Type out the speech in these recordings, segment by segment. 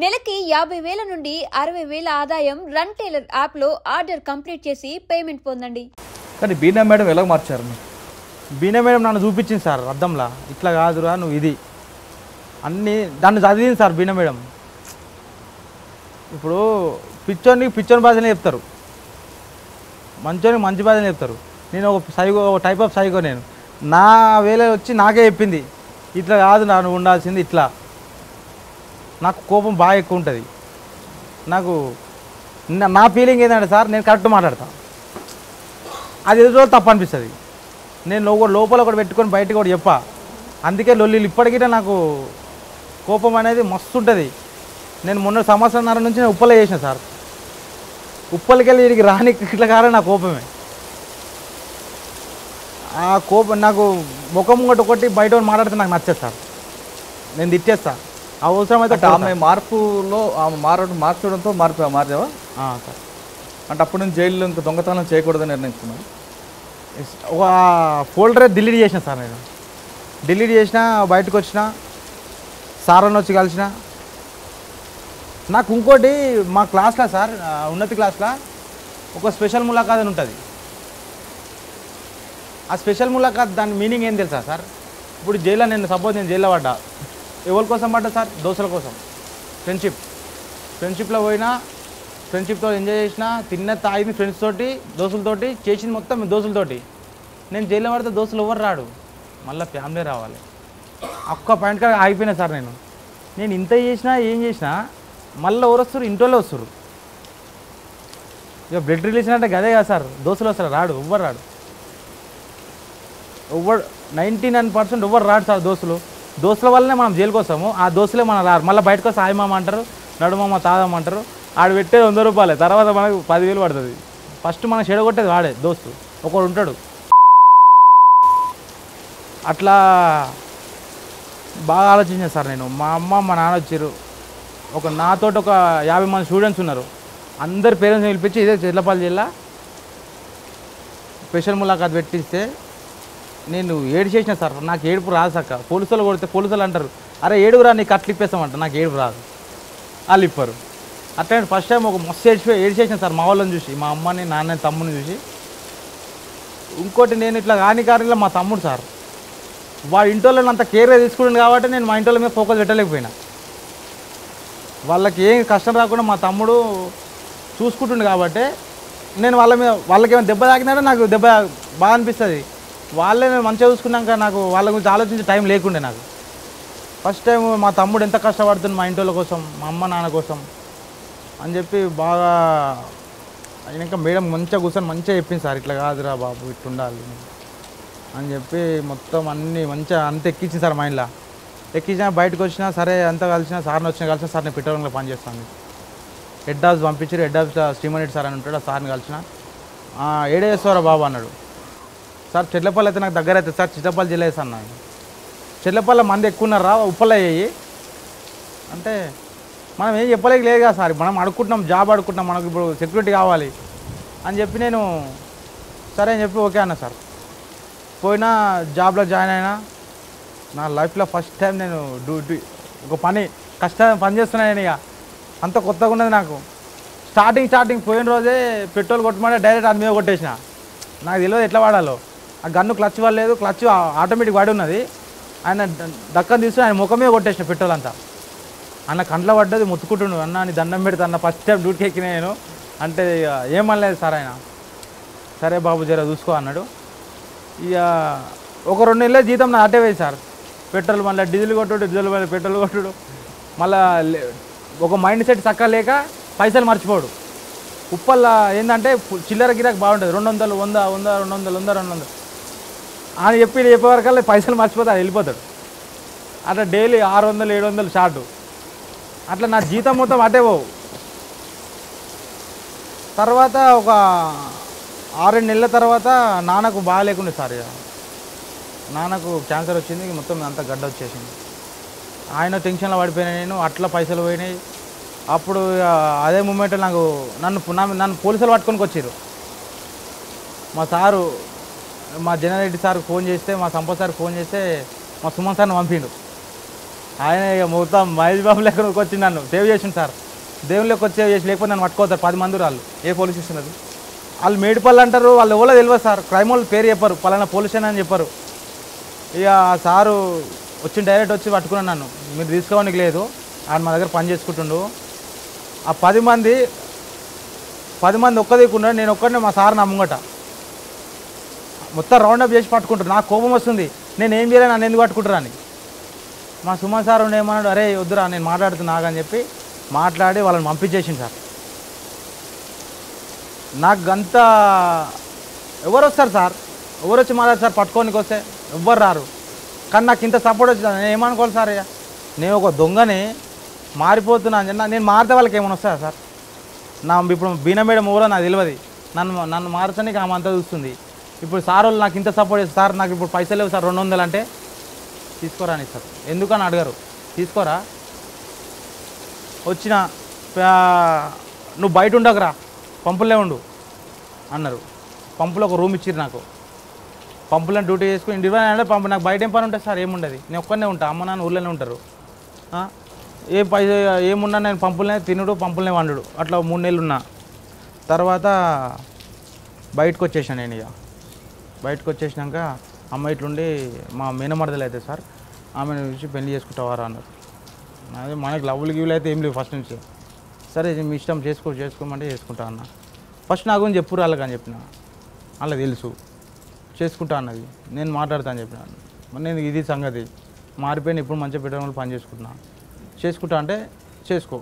నెలకి 50,000 నుండి 60,000 ఆదాయం రన్ టైలర్ యాప్లో ఆర్డర్ కంప్లీట్ చేసి పేమెంట్ పొందండి. కానీ బీనా మేడం ఎలా మార్చారు? బీనా మేడం నన్ను చూపించింది సార్ అద్దంలా, ఇట్లా కాదురా నువ్వు ఇది అన్నీ దాన్ని చదివింది సార్ బీనా మేడం. ఇప్పుడు పిచ్చోని భాషనే చెప్తారు, మంచోని మంచి భాషనే చెప్తారు. నేను ఒక టైప్ ఆఫ్ సైకో. నేను నా వేళ వచ్చి నాకే చెప్పింది, ఇట్లా కాదు నువ్వు ఉండాల్సింది ఇట్లా. నాకు కోపం బాగా ఎక్కువ ఉంటుంది. నాకు నా ఫీలింగ్ ఏంటంటే సార్, నేను కరెక్ట్ మాట్లాడతాను, అది ఎదురు రోజు తప్పు అనిపిస్తుంది. నేను లోపల ఒకటి పెట్టుకొని బయటకు కూడా చెప్పా. అందుకే లొల్లిలు ఇప్పటికీ నాకు కోపం అనేది మస్తు ఉంటుంది. నేను మొన్న సంవత్సరంన్నర నుంచి నేను ఉప్పలే చేసిన సార్. ఉప్పలకి వెళ్ళి వీడికి రాని ఇట్లా కారణం నా కోపమే. ఆ కోపం నాకు ముఖం ఒకటి బయట మాట్లాడితే నాకు నచ్చదు సార్, నేను తిట్టేస్తా. అవసరం అయితే ఆమె మార్పులో ఆమె మార్చడంతో మార్చావా సార్? అంటే అప్పుడు నేను జైల్లో ఇంకా దొంగతనం చేయకూడదని నిర్ణయించుకున్నాను. ఒక ఫోల్డరే డిలీట్ చేసిన సార్. నేను డిలీట్ చేసిన, బయటకు వచ్చిన, సార్ని వచ్చి కలిసిన. నాకు ఇంకోటి మా క్లాస్లో సార్, ఉన్నతి క్లాస్లో ఒక స్పెషల్ ములాఖాత్ అని ఉంటుంది. ఆ స్పెషల్ ములాఖాత్ దాని మీనింగ్ ఏం తెలుసా సార్? ఇప్పుడు జైల్లో నేను జైల్లో పడ్డా, ఎవరి కోసం పడ్డా సార్? దోస్తుల కోసం. ఫ్రెండ్షిప్లో పోయినా, ఫ్రెండ్షిప్తో ఎంజాయ్ చేసిన, తిన్న తాగింది ఫ్రెండ్స్ తోటి, దోస్తులతోటి, చేసింది మొత్తం దోస్తులతోటి. నేను జైల్లో పడితే దోస్తులు ఎవరు రాడు, మళ్ళీ ఫ్యామిలీ రావాలి. ఒక్క పాయింట్ కాడ ఆగిపోయినా సార్. నేను ఇంత చేసినా ఏం చేసినా మళ్ళీ ఎవరు వస్తారు? ఇంట్లో వస్తారు. ఇక బ్లడ్ రిలేషన్ అంటే గదే కదా సార్, దోస్తులు వస్తారు, రాడు ఎవ్వరు రాడు. 99% ఎవ్వరు రాడు సార్. దోస్తుల వల్లనే మనం జైలుకి వస్తాము, ఆ దోస్తులే మనం రారు. మళ్ళీ బయటకు వస్తే ఆయమామ అంటారు, నడుమమ్మ తాదమ్మంటారు. ఆడు పెట్టేది 100 రూపాయలే, తర్వాత మనకు 10,000 పడుతుంది. ఫస్ట్ మనం చెడగొట్టేది వాడే దోస్తు, ఒకడు ఉంటాడు. అట్లా బాగా ఆలోచించాను సార్ నేను. మా అమ్మ మా నాన్న వచ్చారు, నాతోటి ఒక 50 మంది స్టూడెంట్స్ ఉన్నారు. అందరి పేరెంట్స్ని పిలిపించి ఇదే చెట్లపల్లి జిల్లా స్పెషల్ ములాఖాత్ పెట్టిస్తే నేను ఏడు చేసిన సార్. నాకు ఏడుపు రాదు సక్క. పోలీసులు కొడితే పోలీసులు అంటారు, అరే ఏడుగురా నీకు అట్లు ఇప్పేస్తామంట. నాకు ఏడుపు రాదు, వాళ్ళు ఇప్పారు. అట్లా ఫస్ట్ టైం ఒక మస్తు ఏడ్చేసిన సార్ మా వాళ్ళని చూసి, మా అమ్మని నాన్నని తమ్ముని చూసి. ఇంకోటి నేను ఇట్లా కారణంగా మా తమ్ముడు సార్, వాడి ఇంట్లో అంత కేర్గా తీసుకుంటుంది కాబట్టి నేను మా ఇంట్లో మీద ఫోకస్ పెట్టలేకపోయినా. వాళ్ళకి ఏం కష్టం రాకుండా మా తమ్ముడు చూసుకుంటుండు కాబట్టి నేను వాళ్ళకి ఏమైనా దెబ్బ తాకినాడో నాకు దెబ్బ బాగా అనిపిస్తుంది. వాళ్ళే నేను మంచిగా చూసుకున్నాక నాకు వాళ్ళ గురించి ఆలోచించే టైం లేకుండే నాకు. ఫస్ట్ టైం మా తమ్ముడు ఎంత కష్టపడుతుంది మా ఇంట్లో కోసం, మా అమ్మ నాన్న కోసం అని చెప్పి బాగా అయినాక మేడం మంచిగా కూర్చొని మంచిగా చెప్పింది సార్, ఇట్లా కాదురా బాబు ఇట్లుండాలి అని చెప్పి మొత్తం అన్నీ మంచిగా అంత ఎక్కించింది సార్ మైండ్లో. ఎక్కించినా బయటకు వచ్చినా సరే అంతా కలిసిన సార్ని కలిసిన సార్ నేను పెట్రోలింగ్లో పనిచేస్తాను. హెడ్ ఆఫీస్ పంపించారు. హెడ్ ఆఫీస్ శ్రీమణి సార్ అని ఉంటాడు, ఆ సార్ని కలిసిన. ఏడే చేస్తారా బాబు అన్నాడు. సార్ చెట్లపల్లి అయితే నాకు దగ్గర అవుతుంది సార్, చిట్టపల్లి జిల్లా వేసాను అన్నాను. చెట్లపల్లి మంది ఎక్కువ ఉన్నారా, ఉప్పలు అయ్యాయి అంటే మనం ఏం చెప్పలేక లేదు కదా సార్. మనం అడుక్కుంటున్నాం, జాబ్ అడుక్కుంటున్నాం, మనకు ఇప్పుడు సెక్యూరిటీ కావాలి అని చెప్పి నేను సరే అని చెప్పి ఓకే అన్నా సార్. పోయినా జాబ్లో జాయిన్ అయినా. నా లైఫ్లో ఫస్ట్ టైం నేను ఒక పని చేస్తున్నాను. నేను ఇక అంత కొత్తగా ఉన్నది నాకు. స్టార్టింగ్ పోయిన రోజే పెట్రోల్ కొట్టమంటే డైరెక్ట్ అది మీద కొట్టేసిన. నాకు తెలియదు ఎట్లా వాడాలో. ఆ గన్ను క్లచ్ వాడలేదు, క్లచ్ ఆటోమేటిక్ వాడి ఉన్నది. ఆయన దక్కని తీసుకుని ఆయన ముఖం మీద కొట్టేసిన పెట్రోల్ అంతా. అన్న కంట్లో పడ్డది, ముత్తుకుంటుండు. అన్న నీ దండం పెడతా అన్న, ఫస్ట్ టైం డ్యూటీకి ఎక్కిన నేను అంటే ఏమనలేదు సార్ ఆయన. సరే బాబు జర చూసుకో అన్నాడు. ఇక ఒక 2 నెలలే జీతం నా అటే పోయింది సార్. పెట్రోల్ మళ్ళీ డీజిల్ కొట్టుడు, డీజిల్ మళ్ళీ పెట్రోల్ కొట్టుడు. మళ్ళీ ఒక మైండ్ సెట్ చక్కగా లేక పైసలు మర్చిపోడు. ఉప్పల్లో ఏంటంటే చిల్లర గిరాకు బాగుంటుంది. 200, 100, 100, 200, 100, 200 అని చెప్పేవరకల్లా పైసలు మర్చిపోతే అది వెళ్ళిపోతాడు. అట్లా డైలీ 600, 700 షార్టు. అట్లా నా జీతం మొత్తం అటే పోవు. తర్వాత ఒక 6-7 నెలల తర్వాత నాన్నకు బాగా లేకుండే సార్. నాన్నకు క్యాన్సర్ వచ్చింది, మొత్తం అంతా గడ్డ వచ్చేసింది. ఆయన టెన్షన్లో పడిపోయినా నేను. అట్లా పైసలు పోయినాయి. అప్పుడు అదే మూమెంట్ నన్ను పోలీసులు పట్టుకొని వచ్చారు. మా సారు, మా జనరెడ్డి సార్కి ఫోన్ చేస్తే, మా సంపత్ సార్కి ఫోన్ చేస్తే మా సుమన్ సార్ని పంపిండు. ఆయన ఇక మొత్తం మహేష్ బాబు లెక్కకి వచ్చి నన్ను సేవ్ చేసిండు సార్. దేవుని లెక్క వచ్చి సేవ్ చేసి, లేకపోతే నన్ను పట్టుకోతారు 10 మంది వాళ్ళు. ఏ పోలీస్ స్టేషన్ అది? వాళ్ళు మేడిపల్లి అంటారు, వాళ్ళు ఎవరో తెలియదు సార్. క్రైమ్ వాళ్ళు పేరు చెప్పారు, పలానా పోలీస్ స్టేషన్ అని చెప్పారు. ఇక ఆ సారు వచ్చి డైరెక్ట్ వచ్చి పట్టుకున్నాను నన్ను. మీరు తీసుకోవడానికి లేదు, ఆయన మా దగ్గర పని చేసుకుంటుండు. ఆ 10 మంది ఒక్క దిక్కున్నాడు, నేను ఒక్కడినే మా సార్ నా ముంగట మొత్తం రౌండప్ చేసి పట్టుకుంటారు. నాకు కోపం వస్తుంది, నేను ఏం చేయలేను, నన్ను ఎందుకు పట్టుకుంటారు అని. మా సుమన్ సార్ ఏమన్నాడు, అరే వద్దురా నేను మాట్లాడుతున్నా అని చెప్పి మాట్లాడి వాళ్ళని పంపించేసింది సార్. నాకు గంత ఎవరు వస్తారు సార్, ఎవరు వచ్చి మాట్లాడు సార్, పట్టుకోనికి వస్తే ఎవ్వరు రారు. కానీ నాకు ఇంత సపోర్ట్ వచ్చింది, నేను ఏమనుకోవాలి సార్. ఇక నేను ఒక దొంగని మారిపోతున్నాను, నేను మారితే వాళ్ళకి ఏమైనా వస్తాయా సార్? ఇప్పుడు బీనా మేడం ఎవరో నాకు తెలియదు, నన్ను మార్చడానికి ఆమె అంతా చూస్తుంది. ఇప్పుడు సార్ వాళ్ళు నాకు ఇంత సపోర్ట్ చేస్తారు సార్. నాకు ఇప్పుడు పైసలు లేవు సార్, 200 అంటే తీసుకోరా అని సార్. ఎందుకని అడగరు, తీసుకోరా. వచ్చిన నువ్వు బయట ఉండకురా, పంపులే ఉండు అన్నారు. పంపులో ఒక రూమ్ ఇచ్చిర్రు నాకు. పంపులను డ్యూటీ చేసుకుని ఇంటి అంటే పంపు. నాకు బయట ఏం పని ఉంటుంది సార్? ఏముండదు, నేను ఒక్కనే ఉంటా, అమ్మ నాన్న ఊళ్ళోనే ఉంటారు. ఏ పైసా ఏమున్నా నేను పంపులనే తినుడు, పంపులనే వండుడు. అట్లా 3 నెలలు ఉన్నా. తర్వాత బయటకు వచ్చేసాను నేను. ఇక బయటకు వచ్చేసినాక అమ్మ ఇట్లుండి మా మేనమరదలు అయితే సార్, ఆమెను చూసి పెళ్లి చేసుకుంటావారా అన్నారు. అదే మనకి లవ్లు గివ్లు అయితే ఏం లేవు ఫస్ట్ నుంచి. సరే మీ ఇష్టం చేసుకోమంటే చేసుకుంటా అన్న. ఫస్ట్ నా గురించి చెప్పురు వాళ్ళకి అని చెప్పిన. అలా తెలుసు చేసుకుంటా అన్నది, నేను మాట్లాడతా అని చెప్పిన. నేను ఇది సంగతి మారిపోయిన, ఇప్పుడు మంచిగా పెట్టడం పని చేసుకుంటా అంటే చేసుకో,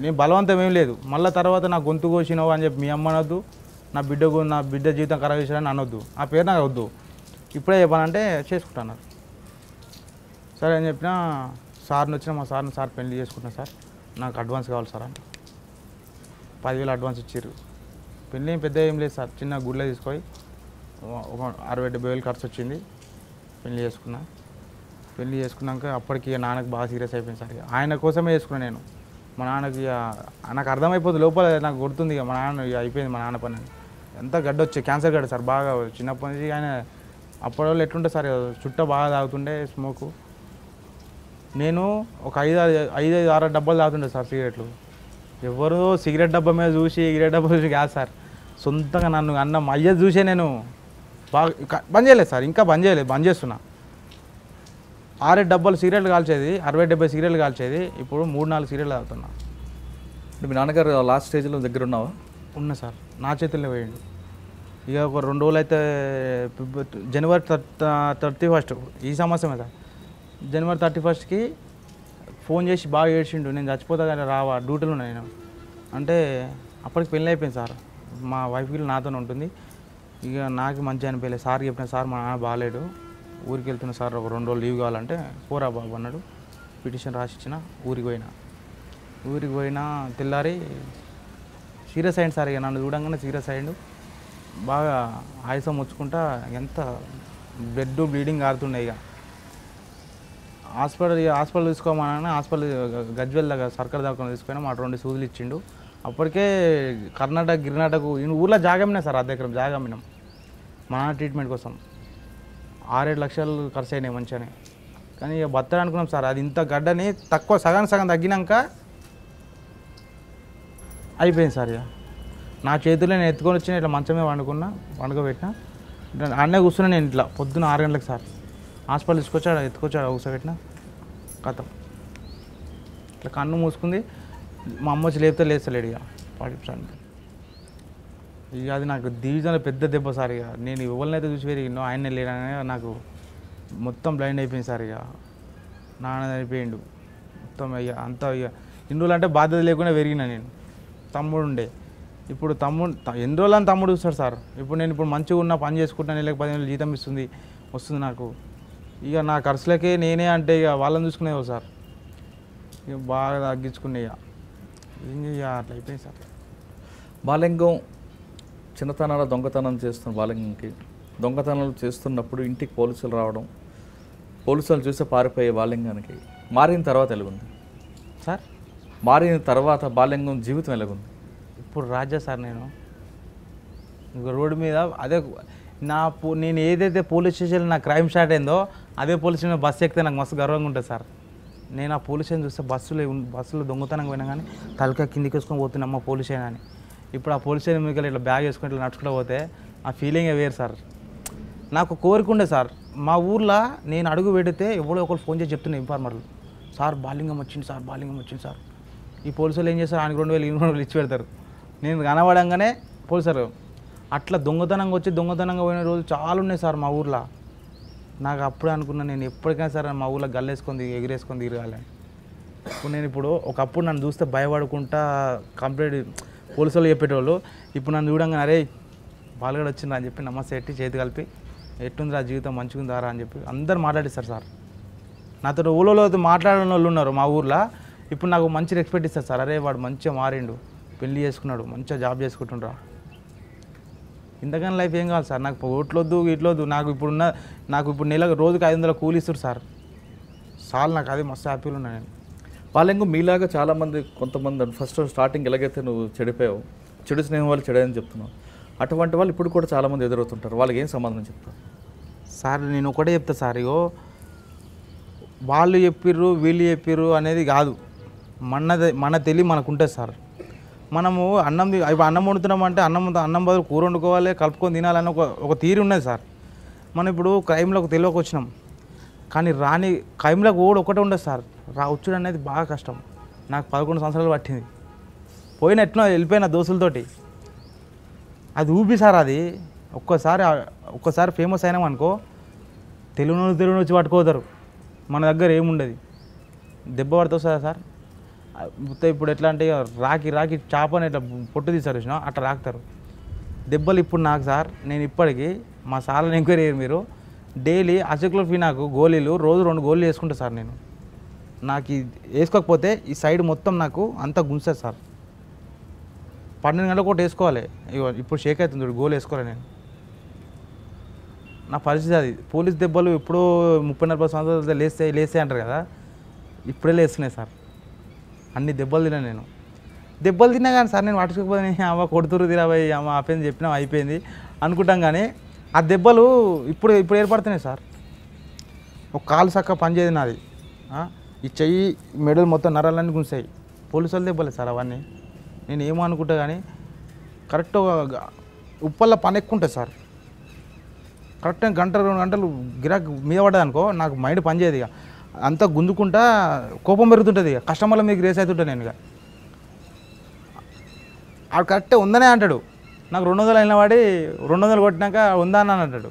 నేను బలవంతం ఏం లేదు. మళ్ళీ తర్వాత నా గొంతు కోసినావు అని చెప్పి మీ అమ్మ అనొద్దు, నా బిడ్డ జీవితం ఖరాబ్ చేసాడని అనొద్దు, ఆ పేరు నాకు వద్దు. ఇప్పుడే చెప్పానంటే చేసుకుంటా అన్నారు. సరే అని చెప్పిన. సార్ని వచ్చిన, మా సార్ పెళ్లి చేసుకుంటున్నా సార్, నాకు అడ్వాన్స్ కావాలి సార్ అంటే 10,000 అడ్వాన్స్ ఇచ్చారు. పెళ్ళి ఏం పెద్ద ఏం లేదు సార్, చిన్న గుడిలో తీసుకొని ఒక 60-70 వేలు ఖర్చు వచ్చింది. పెళ్లి చేసుకున్నాక అప్పటికి నాన్నకి బాగా సీరియస్ అయిపోయింది సార్. ఆయన కోసమే చేసుకున్నాను నేను. మా నాన్నకి నాకు అర్థమైపోతుంది లోపల, నాకు గుర్తుంది ఇక మా నాన్న ఇక అయిపోయింది మా నాన్న పని. ఎంత గడ్డ వచ్చే క్యాన్సర్ గడ్డ సార్, బాగా చిన్నప్పటి నుంచి. ఆయన అప్పటి వాళ్ళు ఎట్లుంటే సార్, చుట్ట బాగా తాగుతుండే స్మోకు. నేను ఒక 5-6 డబ్బాలు తాగుతుండే సార్ సిగరెట్లు. ఎవరో సిగరెట్ డబ్బా మీద చూసి కాదు సార్, సొంతంగా నన్ను అన్నం అయ్యేది చూసే నేను బాగా బంద్ చేయలేదు సార్. ఇంకా బంద్ చేస్తున్నా. 6-7 డబ్బాలు సిగరెట్లు కాల్చేది, 60-70 సిగరెట్లు కాల్చేది. ఇప్పుడు 3-4 సిగరెట్లు తాగుతున్నా. మీ నాన్నగారు లాస్ట్ స్టేజ్లో దగ్గర ఉన్నావా? ఉన్నా సార్, నా చేతుల్లో పోయిండు. ఇక ఒక 2 రోజులు అయితే జనవరి 31 ఈ సంవత్సరమే సార్. జనవరి 31కి ఫోన్ చేసి బాగా ఏడ్చిండు, నేను చచ్చిపోతా కానీ రావా, డ్యూటీలో ఉన్నా నేను అంటే. అప్పటికి పెళ్ళి అయిపోయింది సార్. మా వైఫ్కి నాతోనే ఉంటుంది. ఇక నాకు మంచిగా అనిపించలేదు. సార్ చెప్పిన, సార్ మా నాన్న బాగాలేడు, ఊరికి వెళ్తున్నా సార్, ఒక 2 రోజులు లీవ్ కావాలంటే పోరా బాబు అన్నాడు. పిటిషన్ రాసి ఇచ్చిన. ఊరికి పోయినా తెల్లారి సీరియస్ అయ్యింది సార్. ఇక నన్ను చూడంగానే సీరియస్ అయ్యిండు. బాగా ఆయాసం వచ్చుకుంటా, ఎంత బ్లడ్ బ్లీడింగ్ ఆడుతుండే. ఇక హాస్పిటల్ తీసుకోమని హాస్పిటల్ గజ్వెల్ దగ్గర సర్కార్ దాకా తీసుకుపోయినా. మా 2 సూదులు ఇచ్చిండు. అప్పటికే గిరినాటక ఊర్లో జాగమ్మినా సార్, అర్ధ ఎకరం జాగమ్మినాం మా నాన్న ట్రీట్మెంట్ కోసం. 6-7 లక్షలు ఖర్చు అయినాయి మంచిగానే. కానీ ఇక బత్తడు అనుకున్నాం సార్. అది ఇంత గడ్డని తక్కువ సగం తగ్గినాక అయిపోయింది సార్. ఇక నా చేతుల్లో నేను ఎత్తుకొని వచ్చిన, ఇట్లా మంచమే వండుకోబెట్టిన. అన్నే కూర్చున్నా నేను ఇట్లా పొద్దున్న 6 గంటలకు సార్. హాస్పిటల్ ఎత్తుకొచ్చాడు కూర్చోబెట్టిన. కథం ఇట్లా కన్ను మూసుకుంది. మా అమ్మ వచ్చి లేస్తలేడు ఇక 40%. ఇక అది నాకు జీవితంలో పెద్ద దెబ్బ సార్. ఇక నేను ఎవరినైతే చూసి పెరిగినో ఆయనే లేడనే నాకు మొత్తం బ్లైండ్ అయిపోయింది సార్. ఇక నాన్న అయిపోయిండు మొత్తం. ఇక అంతా ఇక ఇన్ని రోజులు అంటే బాధ్యత లేకుండా పెరిగినా నేను. తమ్ముడు ఉండే, ఇప్పుడు ఎన్ని రోజులు అని తమ్ముడు చూస్తాడు సార్. ఇప్పుడు నేను మంచిగా ఉన్న పని చేసుకుంటాను, నెలకు 10,000 జీతం వస్తుంది నాకు. ఇక నా ఖర్చులకే నేనే అంటే ఇక వాళ్ళని చూసుకునేవాళ్ళు సార్. ఇక బాగా తగ్గించుకునే. ఇక ఏం అట్లా అయిపోయింది సార్. బాలింగం చిన్నతనాల దొంగతనం చేస్తున్న బాలింగంకి, దొంగతనాలు చేస్తున్నప్పుడు ఇంటికి పోలీసులు రావడం, పోలీసులు చూస్తే పారిపోయే బాలింగానికి మారిన తర్వాత ఎలాగుంది సార్? మారిన తర్వాత బాలింగం జీవితం ఎలాగుంది? ఇప్పుడు రాజా సార్, నేను రోడ్డు మీద అదే నేను ఏదైతే పోలీస్ స్టేషన్లో నా క్రైమ్ స్టార్ట్ అయిందో అదే పోలీస్ స్టేషన్ బస్సు ఎక్కితే నాకు మస్తు గర్వంగా ఉంటుంది సార్. నేను ఆ పోలీస్ స్టేషన్ చూస్తే బస్సులో దొంగతనంగా పోయినా కానీ తలక కిందికి వేసుకొని పోతున్నామ్మ పోలీస్ స్టేషన్ అని. ఇప్పుడు ఆ పోలీస్ స్టేషన్ మీకు ఇట్లా బ్యాగ్ వేసుకొని ఇట్లా నడుచుకుంటూ పోతే ఆ ఫీలింగే వేరు సార్. నాకు కోరిక ఉండే సార్, మా ఊర్లో నేను అడుగు పెడితే ఎవడో ఒకరు ఫోన్ చేసి చెప్తున్నా ఇన్ఫార్మర్లు, సార్ బాలింగం వచ్చింది సార్, బాలింగం వచ్చింది సార్. ఈ పోలీసులు ఏం చేస్తారు, ఆయనకు 2,000 ఇచ్చి పెడతారు. నేను కనబడంగానే పోలీసారు అట్లా దొంగతనంగా వచ్చి దొంగతనంగా పోయిన రోజులు చాలా ఉన్నాయి సార్ మా ఊర్లో. నాకు అప్పుడే అనుకున్నా నేను ఎప్పటికైనా సరే మా ఊళ్ళో గల్లేసుకొని ఎగిరేసుకొని తిరగాలని. ఇప్పుడు ఒకప్పుడు నన్ను చూస్తే భయపడుకుంటా కంప్లీట్ పోలీసులు చెప్పేటోళ్ళు, ఇప్పుడు నన్ను చూడంగానే అరే బాలుగడ వచ్చిందా అని చెప్పి నమస్తే ఎట్టి చేతి కలిపి ఎట్టుందిరా జీవితం మంచిగా ఉందారా అని చెప్పి అందరు మాట్లాడిస్తారు సార్. నాతో ఊళ్ళో మాట్లాడిన వాళ్ళు ఉన్నారు మా ఊర్లో. ఇప్పుడు నాకు మంచి రెస్పెక్ట్ ఇస్తారు సార్. అరే వాడు మంచిగా మారిండు, పెళ్లి చేసుకున్నాడు, మంచిగా జాబ్ చేసుకుంటుండ్రా. ఇంతకన్నా లైఫ్ ఏం కావాలి సార్, నాకు ఓట్లొద్దు ఇట్లొద్దు. నాకు ఇప్పుడు నెలకు రోజుకి 500 కూలి ఇస్తారు సార్, చాలు నాకు. అది మస్తు హ్యాపీగా ఉన్నా నేను. వాళ్ళంగా మీలాగా చాలామంది కొంతమంది ఫస్ట్ స్టార్టింగ్ ఎలాగైతే నువ్వు చెడిపోయావు, చెడు స్నేహం వాళ్ళు చెడని చెప్తున్నావు, అటువంటి వాళ్ళు ఇప్పుడు కూడా చాలామంది ఎదురవుతుంటారు. వాళ్ళకి ఏం సమాధానం చెప్తారు సార్? నేను ఒకటే చెప్తా సార్, ఇగో వాళ్ళు చెప్పిర్రు వీళ్ళు చెప్పిర్రు అనేది కాదు, మన తెలివి మనకు ఉంటుంది సార్. మనము ఇప్పుడు అన్నం వండుతున్నామంటే అన్నం బదులు కూర వండుకోవాలి, కలుపుకొని తినాలని ఒక తీరు ఉన్నది సార్. మనం ఇప్పుడు క్రైమ్లోకి తెలియక వచ్చినాం, కానీ రాని క్రైమ్లోకి ఒకటే ఉండదు సార్. వచ్చుడు అనేది బాగా కష్టం. నాకు 11 సంవత్సరాలు పట్టింది. పోయిన ఎట్లా వెళ్ళిపోయిన దోస్తులతోటి అది ఊపి సార్. అది ఒక్కసారి ఫేమస్ అయినాం అనుకో, తెలుగు వచ్చి పట్టుకోతారు. మన దగ్గర ఏముండదు, దెబ్బ పడుతుంది సార్. మొత్తం ఇప్పుడు ఎట్లా అంటే రాకి చేపని ఇట్లా పొట్టు తీస్తారు చూసినా, అట్లా రాకుతారు దెబ్బలు. ఇప్పుడు నాకు సార్, నేను ఇప్పటికీ మా సార్ని ఎంక్వైరీ అయ్యారు మీరు, డైలీ అసిక్లోఫినాకు గోళీలు రోజు 2 గోళీలు వేసుకుంటా సార్. నేను నాకు వేసుకోకపోతే ఈ సైడ్ మొత్తం నాకు అంతా గుంజుతుంది సార్. 12 గంటలకు ఒకటి వేసుకోవాలి. ఇప్పుడు షేక్ అవుతుంది గోల్ వేసుకోవాలి. నేను నా పరిస్థితి అది. పోలీస్ దెబ్బలు ఇప్పుడు 30-40 సంవత్సరాలు లేస్తే అంటారు కదా, ఇప్పుడే లేస్తున్నాయి సార్. అన్ని దెబ్బలు తిన్నా నేను. దెబ్బలు తిన్నా కానీ సార్ నేను పట్టుకోకపోతే అమ్మ కొడుతురు తిరాబాయి అమ్మ ఆపేంది చెప్పినా అయిపోయింది అనుకుంటాం. కానీ ఆ దెబ్బలు ఇప్పుడు ఏర్పడుతున్నాయి సార్. ఒక కాలు చక్క పనిచేయదు నాది, ఈ చెయ్యి మెడలు మొత్తం నరాలన్నీ గుంసాయి. పోలీసు వాళ్ళ దెబ్బలే సార్ అవన్నీ. నేను ఏమో అనుకుంటా కానీ కరెక్ట్ ఉప్పల్లో పని ఎక్కువ ఉంటుంది సార్. కరెక్ట్ 1-2 గంటలు గిరాక్ మీద పడ్డది అనుకో, నాకు మైండ్ పనిచేయదు. ఇక అంతా గుంజుకుంటా కోపం పెరుగుతుంటుంది. ఇక కస్టమర్ల మీకు రేస్ అవుతుంటా నేను. ఇక ఆడు కరెక్టే ఉందనే అంటాడు, నాకు 200 అయిన వాడి 200 కొట్టినాక ఉందా అని అంటాడు.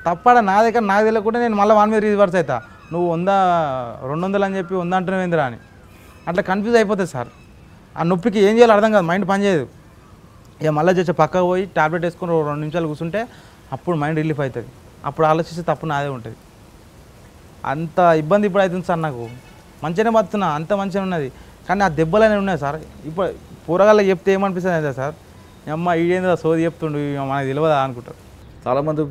తప్పడా నా దగ్గర నాకు తెలియకుండా నేను మళ్ళీ వాని మీద రివర్స్ అవుతా, నువ్వు 200 అని చెప్పి 100 అంటున్నావు ఏందిరా అని. అట్లా కన్ఫ్యూజ్ అయిపోతుంది సార్. ఆ నొప్పికి ఏం చేయాలో అర్థం కాదు, మైండ్ పనిచేయదు. ఇక మళ్ళీ చేసే పక్కకు పోయి టాబ్లెట్ వేసుకొని 2 నిమిషాలు కూర్చుంటే అప్పుడు మైండ్ రిలీఫ్ అవుతుంది. అప్పుడు ఆలోచిస్తే తప్పు నాదే ఉంటుంది. అంత ఇబ్బంది ఇప్పుడు అవుతుంది సార్. నాకు మంచిగానే బతున్నా, అంత మంచిగా ఉన్నది, కానీ ఆ దెబ్బలు అనేవి ఉన్నాయి సార్. ఇప్పుడు పూరగాళ్ళకి చెప్తే ఏమనిపిస్తుంది అయితే సార్, అమ్మ ఈడేంద్ర సోది చెప్తుండు మనకు తెలియదా అనుకుంటారు చాలామంది.